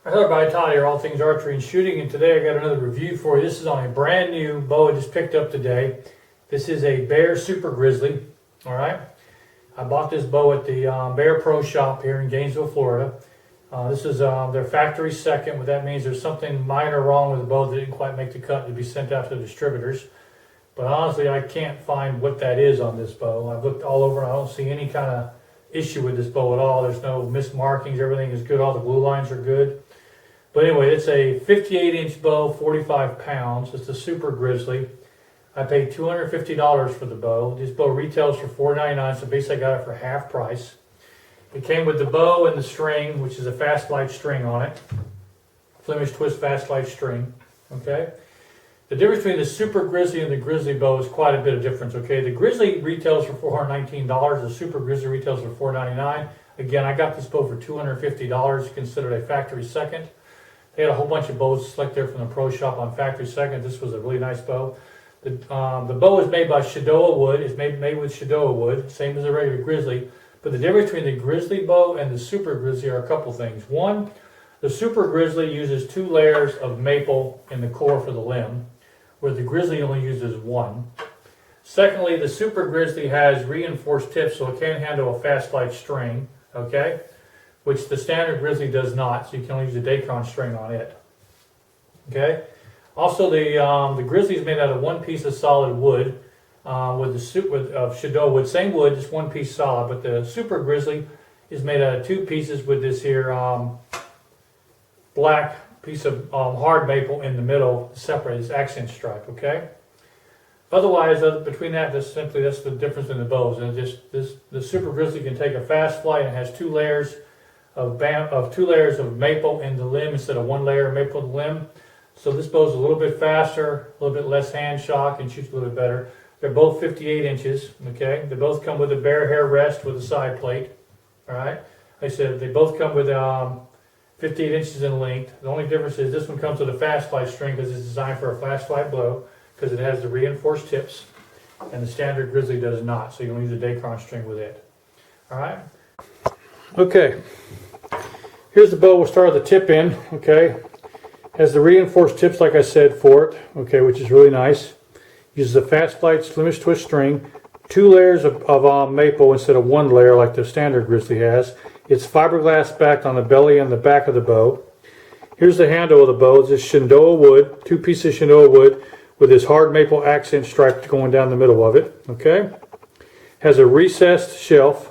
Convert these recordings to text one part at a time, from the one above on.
Hello everybody, Todd here, all things archery and shooting, and today I got another review for you. This is on a brand new bow I just picked up today. This is a Bear Super Grizzly, alright? I bought this bow at the Bear Pro Shop here in Gainesville, Florida. This is their factory second. What that means, there's something minor wrong with the bow that didn't quite make the cut to be sent out to the distributors. But honestly, I can't find what that is on this bow. I've looked all over and I don't see any kind of issue with this bow at all. There's no mismarkings, everything is good, all the glue lines are good. But anyway, it's a 58-inch bow, 45 pounds. It's a Super Grizzly. I paid $250 for the bow. This bow retails for $4.99, so basically I got it for half price. It came with the bow and the string, which is a fast light string on it. Flemish twist fast light string, okay? The difference between the Super Grizzly and the Grizzly bow is quite a bit of difference, okay? The Grizzly retails for $419. The Super Grizzly retails for $499. Again, I got this bow for $250, considered a factory second. They had a whole bunch of bows select there from the pro shop on factory second. This was a really nice bow. The bow is made by Shadoa wood. It's made with Shadoa wood, same as the regular Grizzly. But the difference between the Grizzly bow and the Super Grizzly are a couple things. One, the Super Grizzly uses 2 layers of maple in the core for the limb, where the Grizzly only uses 1. Secondly, the Super Grizzly has reinforced tips, so it can handle a fast light string, okay? Which the standard Grizzly does not, so you can only use a Dacron string on it. Okay. Also, the Grizzly is made out of 1 piece of solid wood with Shadoa wood, same wood, just 1 piece solid. But the Super Grizzly is made out of 2 pieces with this here black piece of hard maple in the middle, separated, this accent stripe. Okay. Otherwise, between that, that's the difference in the bows. And the Super Grizzly can take a fast flight and has 2 layers of 2 layers of maple in the limb instead of 1 layer of maple in the limb. So this bow is a little bit faster, a little bit less hand shock, and shoots a little bit better. They're both 58 inches, okay? They both come with a bear hair rest with a side plate, all right? Like I said, they both come with 58 inches in length. The only difference is this one comes with a fast flight string because it's designed for a fast flight blow because it has the reinforced tips, and the standard Grizzly does not, so you don't use a Dacron string with it, all right? Okay, here's the bow. We'll start with the tip in, okay? Has the reinforced tips, like I said, for it, okay, which is really nice. Uses a fast flight Flemish twist string, 2 layers of maple instead of 1 layer like the standard Grizzly has. It's fiberglass backed on the belly and the back of the bow. Here's the handle of the bow. It's this Shadoa wood, 2 pieces of Shadoa wood with this hard maple accent stripe going down the middle of it, okay? Has a recessed shelf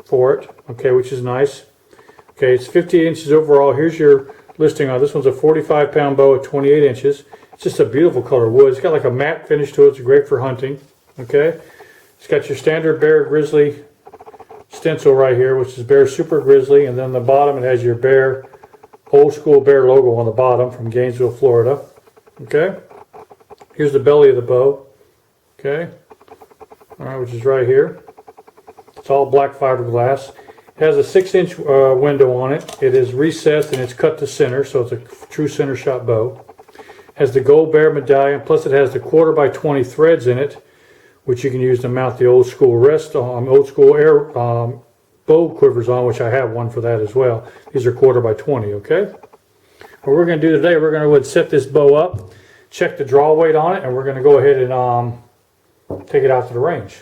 for it, okay, which is nice. Okay, it's 58 inches overall. Here's your listing on this one's a 45-pound bow at 28 inches. It's just a beautiful color wood. It's got like a matte finish to it. It's great for hunting. Okay, it's got your standard Bear Grizzly stencil right here, which is Bear Super Grizzly, and then the bottom it has your Bear old school Bear logo on the bottom from Gainesville, Florida. Okay, here's the belly of the bow. Okay, all right, which is right here. It's all black fiberglass. It has a 6-inch window on it. It is recessed and it's cut to center, so it's a true center shot bow. Has the gold bear medallion, plus it has the 1/4 x 20 threads in it, which you can use to mount the old school old school air bow quivers on, which I have one for that as well. These are 1/4 x 20. Okay. What we're going to do today, we're going to set this bow up, check the draw weight on it, and we're going to go ahead and take it out to the range.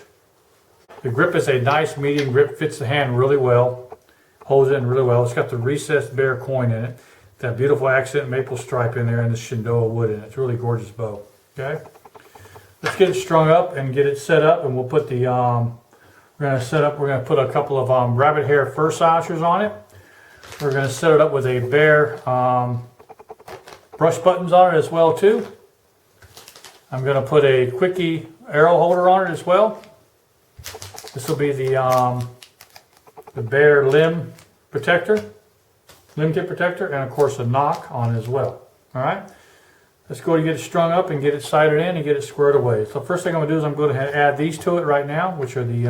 The grip is a nice medium grip, fits the hand really well, holds it in really well. It's got the recessed bear coin in it, that beautiful accent maple stripe in there, and the Shadoa wood in it. It's a really gorgeous bow. Okay, let's get it strung up and get it set up, and we'll put the we're going to put a couple of rabbit hair fur silencers on it. We're going to set it up with a Bear brush buttons on it as well too. I'm going to put a quickie arrow holder on it as well. This will be the Bear limb protector, limb tip protector, and of course a nock on it as well. All right, let's go and get it strung up and get it sighted in and get it squared away. So first thing I'm going to do is I'm going to add these to it right now, which are the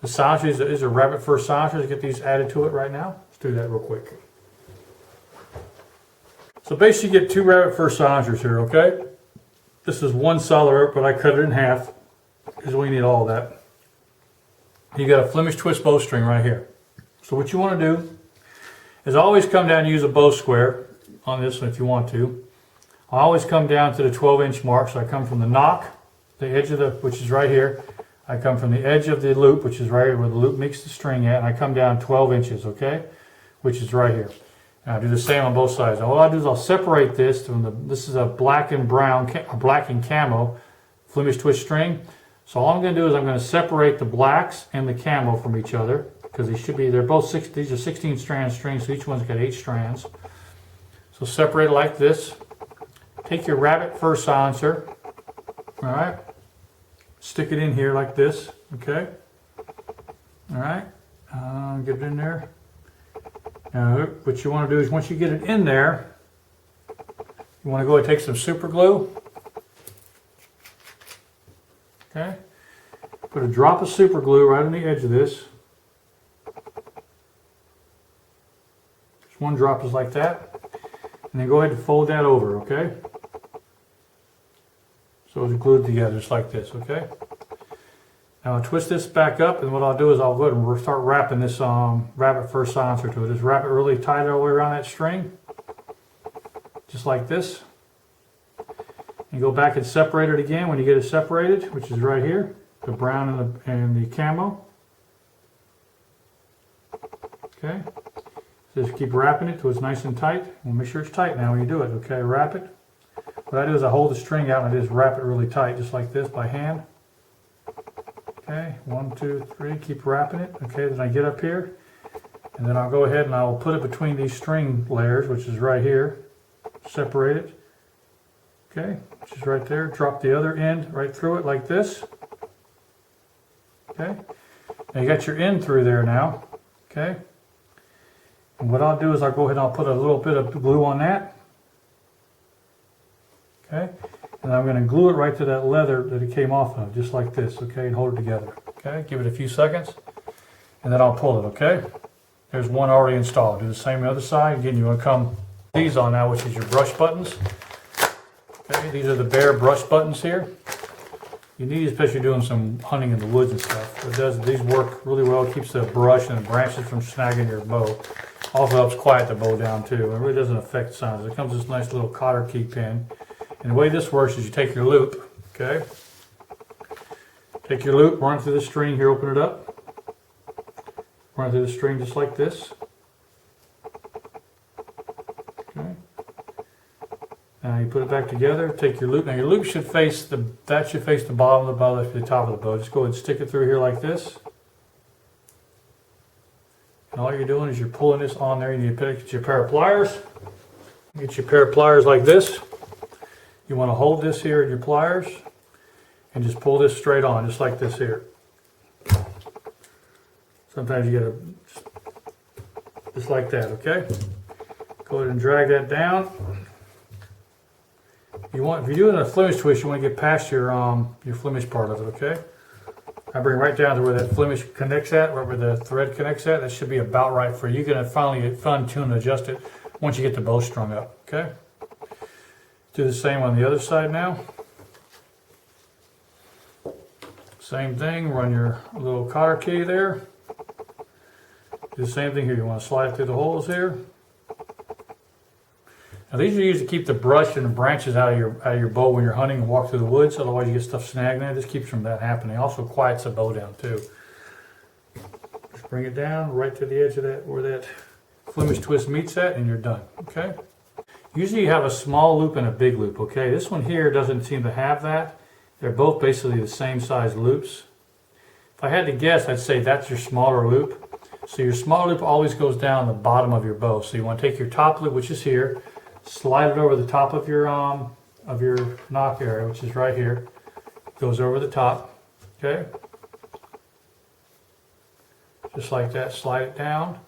silencers. These are rabbit fur silencers. Get these added to it right now. Let's do that real quick. So basically you get 2 rabbit fur silencers here, okay? This is 1 solid rope, but I cut it in half because we need all of that. You got a Flemish twist bowstring right here. So what you want to do is always come down and use a bow square on this one if you want to. I always come down to the 12-inch mark, so I come from the nock, the edge of the, which is right here. I come from the edge of the loop, which is right here where the loop meets the string at, and I come down 12 inches, okay? Which is right here. And I do the same on both sides. Now what I'll do is I'll separate this from the, this is a black and brown, black and camo Flemish twist string. So all I'm going to do is I'm going to separate the blacks and the camo from each other, because they should be, they're both these are 16 strand strings, so each one's got 8 strands. So separate it like this. Take your rabbit fur silencer, all right? Stick it in here like this, okay? All right, get it in there. Now what you want to do is once you get it in there, you want to go and take some super glue. Okay, put a drop of super glue right on the edge of this. Just one drop is like that. And then go ahead and fold that over, okay? So it's glued together just like this, okay? Now I'll twist this back up, and what I'll do is I'll go ahead and start wrapping this rabbit fur silencer to it. Just wrap it really tight all the way around that string. Just like this. And go back and separate it again when you get it separated, which is right here. The brown and the camo. Okay. So just keep wrapping it till it's nice and tight. We'll make sure it's tight now when you do it. Okay, wrap it. What I do is I hold the string out and I just wrap it really tight, just like this by hand. Okay, 1, 2, 3, keep wrapping it. Okay, then I get up here, and then I'll go ahead and I'll put it between these string layers, which is right here. Separate it. Okay, which is right there. Drop the other end right through it like this. Okay, now you got your end through there now. Okay, and what I'll do is I'll go ahead and I'll put a little bit of glue on that. Okay, and I'm going to glue it right to that leather that it came off of, just like this, okay, and hold it together. Okay, give it a few seconds, and then I'll pull it, okay? There's one already installed. Do the same on the other side. Again, you want to come these on now, which is your brush buttons. Okay, these are the bare brush buttons here. You need, especially doing some hunting in the woods and stuff. It does, these work really well. It keeps the brush and the branches from snagging your bow. Also helps quiet the bow down too. It really doesn't affect sounds. It comes with this nice little cotter key pin. And the way this works is you take your loop, okay? Take your loop, run through the string here, open it up. Run through the string just like this. Okay. Now you put it back together, take your loop. Now your loop should face the bottom of the bow, the top of the bow. Just go ahead and stick it through here like this. And all you're doing is you're pulling this on there. You need to get your pair of pliers. Get your pair of pliers like this. You want to hold this here in your pliers and just pull this straight on, just like this here. Sometimes you get just like that, okay? Go ahead and drag that down. If you're doing a Flemish twist, you want to get past your Flemish part of it, okay? I bring right down to where that Flemish connects at, where the thread connects at. That should be about right for you. You're going to finally fine-tune and adjust it once you get the bow strung up, okay? Do the same on the other side now. Same thing, run your little cotter key there. Do the same thing here. You want to slide through the holes here. Now these are used to keep the brush and the branches out of your bow when you're hunting and walk through the woods. Otherwise you get stuff snagged in it. This keeps from that happening. Also quiets the bow down too. Just bring it down right to the edge of that, where that Flemish twist meets at, and you're done. Okay. Usually you have a small loop and a big loop, okay? This one here doesn't seem to have that. They're both basically the same size loops. If I had to guess, I'd say that's your smaller loop. So your small loop always goes down the bottom of your bow. So you want to take your top loop, which is here, slide it over the top of your nock area, which is right here. Goes over the top, okay? Just like that, slide it down.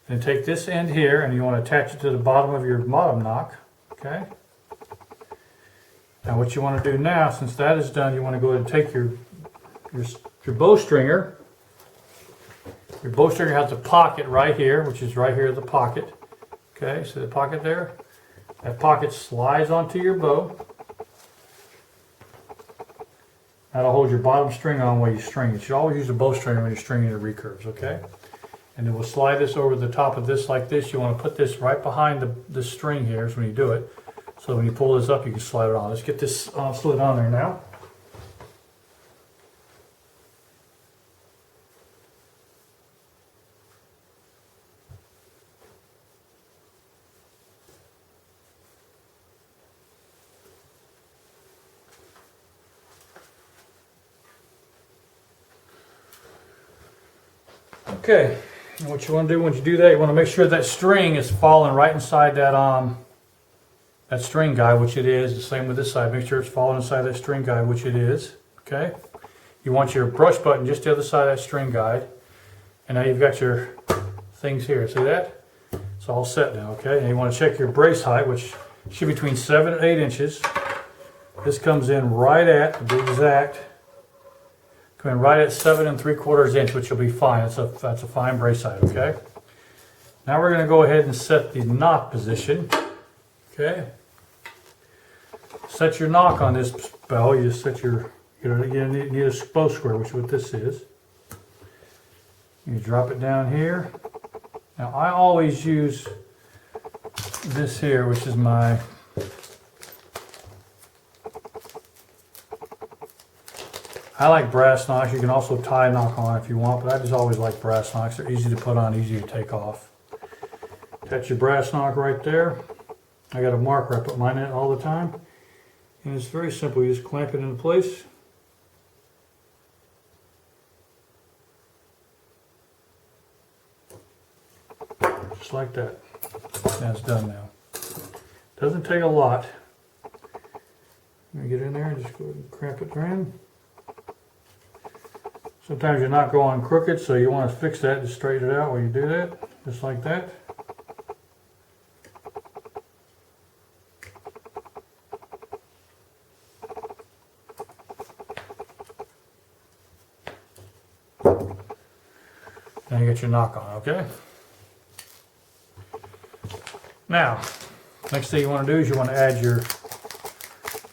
Then take this end here and you want to attach it to the bottom of your bottom nock, okay? Now what you want to do now, since that is done, you want to go ahead and take your bow stringer. Your bow stringer has a pocket right here, which is right here, the pocket. Okay, see the pocket there? That pocket slides onto your bow. That'll hold your bottom string on while you string. You should always use a bow stringer when you're stringing your recurves, okay? And then we'll slide this over the top of this like this. You want to put this right behind the string here is when you do it. So when you pull this up, you can slide it on. Let's get this slid on there now. Okay, and what you want to do once you do that, you want to make sure that string is falling right inside that string guide, which it is. The same with this side. Make sure it's falling inside that string guide, which it is. Okay. You want your brush button just the other side of that string guide, and now you've got your things here. See that? It's all set now. Okay. And you want to check your brace height, which should be between 7 and 8 inches. This comes in right at, to be exact, coming right at 7 3/4 inch, which will be fine. That's a fine brace height. Okay. Now we're going to go ahead and set the nock position. Okay. Set your nock on this bell. You just set your, you need a bow square, which is what this is. You drop it down here. Now I always use this here, which is my I like brass nocks. You can also tie nock on if you want, but I just always like brass nocks. They're easy to put on, easy to take off. Attach your brass nock right there. I got a marker. I put mine in all the time. And it's very simple. You just clamp it into place. Just like that. That's done now. Doesn't take a lot. Let me get in there and just go ahead and cramp it in. Sometimes you're not going crooked, so you want to fix that and straighten it out while you do that. Just like that. Now you get your nock on, okay? Now, next thing you want to do is you want to add your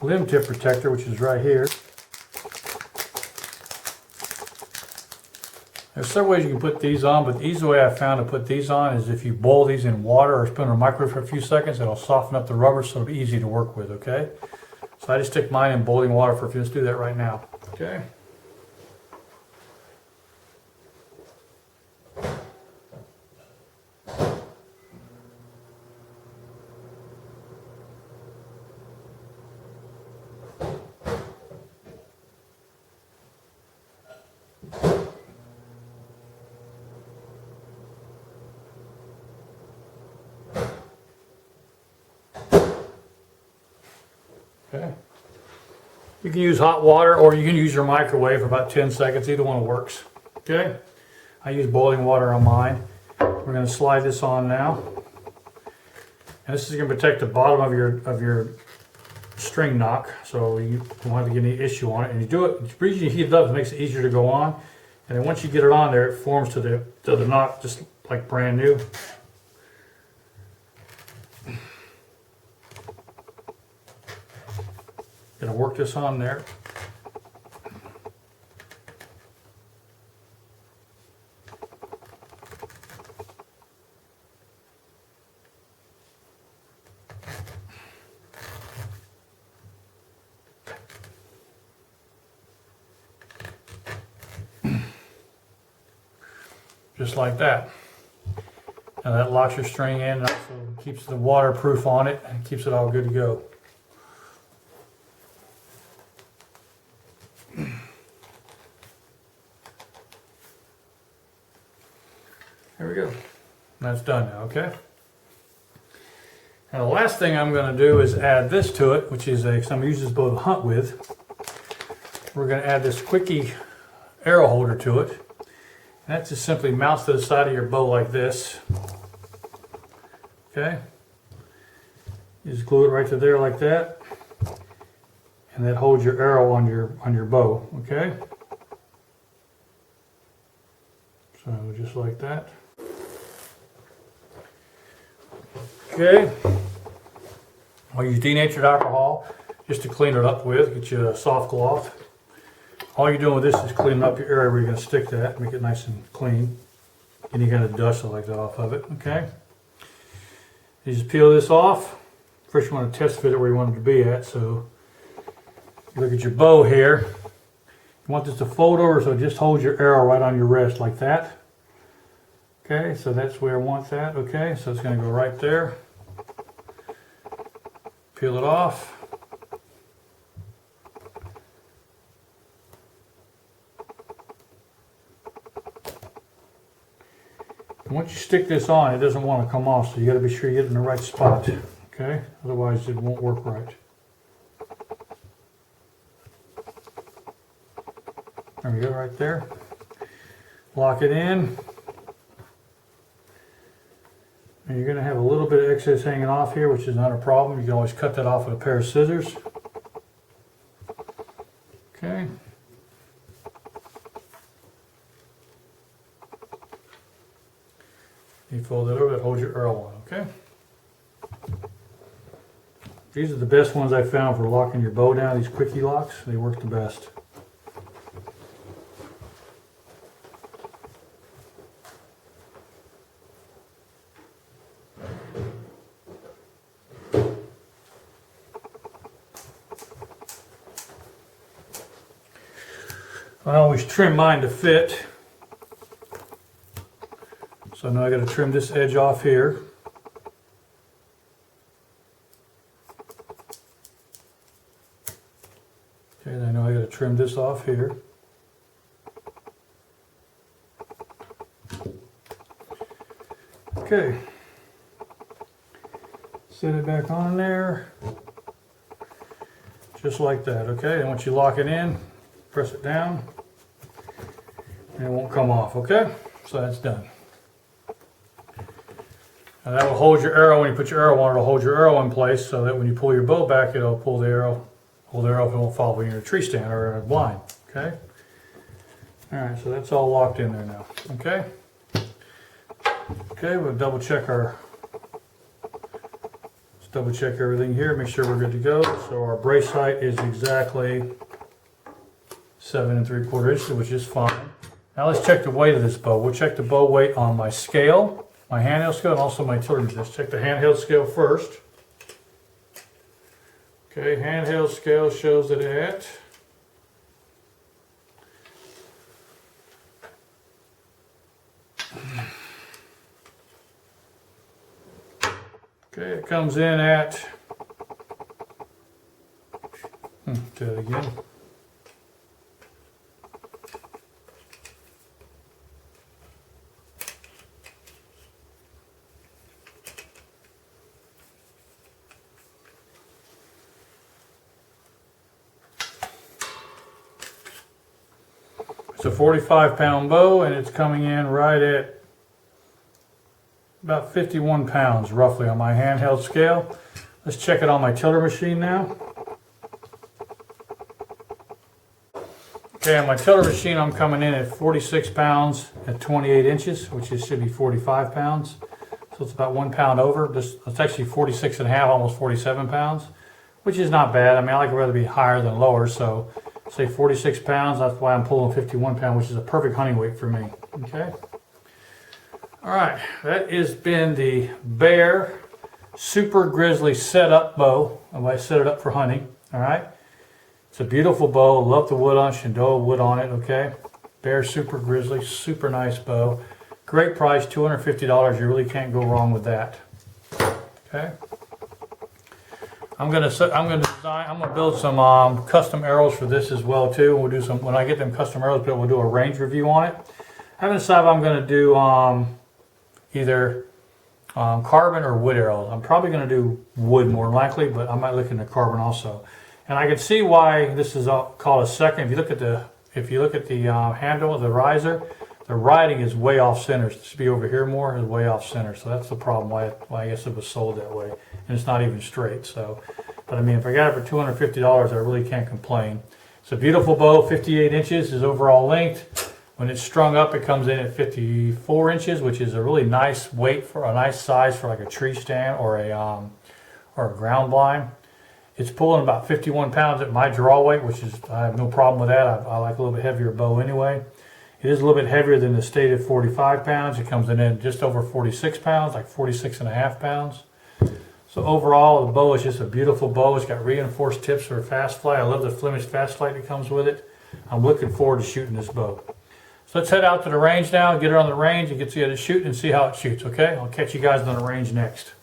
limb tip protector, which is right here. There's several ways you can put these on, but the easy way I found to put these on is if you boil these in water or spin them in a microwave for a few seconds, it'll soften up the rubber so it'll be easy to work with, okay? So I just stick mine in boiling water for a few. Let's do that right now, okay? Okay. You can use hot water or you can use your microwave for about 10 seconds. Either one works. Okay. I use boiling water on mine. We're going to slide this on now. And this is going to protect the bottom of your string nock, so you don't have to get any issue on it. And you do it, the reason you heat it up, it makes it easier to go on. And then once you get it on there, it forms to the nock just like brand new. Gonna work this on there. Just like that. Now that locks your string in and also keeps the waterproof on it and keeps it all good to go. There we go. That's done now, okay? Now the last thing I'm going to do is add this to it, which is some use this bow to hunt with. We're going to add this quickie arrow holder to it. And that just simply mounts to the side of your bow like this. Okay? You just glue it right to there like that. And that holds your arrow on your bow, okay? So just like that. Okay. I'll use denatured alcohol just to clean it up with. Get you a soft cloth. All you're doing with this is cleaning up your area where you're going to stick that, make it nice and clean. any kind of dust like that off of it. Okay. You just peel this off. First you want to test fit it where you want it to be at. So you look at your bow here. You want this to fold over, so just hold your arrow right on your wrist like that. Okay, so that's where I want that. Okay, so it's going to go right there. Peel it off. And once you stick this on, it doesn't want to come off, so you got to be sure you get it in the right spot. Okay, otherwise it won't work right. There we go, right there. Lock it in. And you're going to have a little bit of excess hanging off here, which is not a problem. You can always cut that off with a pair of scissors. Okay. You fold it over, that holds your arrow on, okay? These are the best ones I found for locking your bow down, these quickie locks. They work the best. I always trim mine to fit. So now I got to trim this edge off here. Okay, I know I got to trim this off here. Okay. Set it back on there. Just like that, okay? And once you lock it in, press it down. And it won't come off, okay? So that's done. And that will hold your arrow. When you put your arrow on, it'll hold your arrow in place so that when you pull your bow back, it'll pull the arrow, hold the arrow, and it won't fall when you're in a tree stand or in a blind, okay? Alright, so that's all locked in there now, okay? Okay, we'll double check let's double check everything here, make sure we're good to go. So our brace height is exactly 7 3/4 inches, which is fine. Now let's check the weight of this bow. We'll check the bow weight on my scale, my handheld scale, and also my artillery. Let's check the handheld scale first. Okay, handheld scale shows it at it comes in at do it again. It's a 45-pound bow, and it's coming in right at about 51 pounds roughly on my handheld scale. Let's check it on my tiller machine now. Okay, on my tiller machine I'm coming in at 46 pounds at 28 inches, which should be 45 pounds. So it's about 1 pound over. It's actually 46 and a half, almost 47 pounds, which is not bad. I mean, I like it rather be higher than lower, so say 46 pounds, that's why I'm pulling 51 pounds, which is a perfect hunting weight for me, okay? All right, that has been the Bear Super Grizzly setup bow. I set it up for hunting, all right? It's a beautiful bow, love the wood on, Shenandoah wood on it, okay? Bear Super Grizzly, super nice bow. Great price, $250, you really can't go wrong with that, okay? I'm gonna build some custom arrows for this as well too. We'll do some when I get them custom arrows built. We'll do a range review on it. I haven't decided if I'm gonna do either carbon or wood arrows. I'm probably gonna do wood more than likely, but I might look into carbon also. And I can see why this is called a second. If you look at the handle of the riser, the riding is way off center. It should be over here more, is way off center. So that's the problem why I guess it was sold that way. And it's not even straight. So, but I mean, if I got it for $250, I really can't complain. It's a beautiful bow, 58 inches is overall length. When it's strung up, it comes in at 54 inches, which is a really nice weight for a nice size for like a tree stand or a ground blind. It's pulling about 51 pounds at my draw weight, which is, I have no problem with that. I like a little bit heavier bow anyway. It is a little bit heavier than the stated 45 pounds. It comes in at just over 46 pounds, like 46.5 pounds. So overall, the bow is just a beautiful bow. It's got reinforced tips for a fast flight. I love the Flemish fast flight that comes with it. I'm looking forward to shooting this bow. So let's head out to the range now, get it on the range and get to the shooting and see how it shoots, okay? I'll catch you guys on the range next.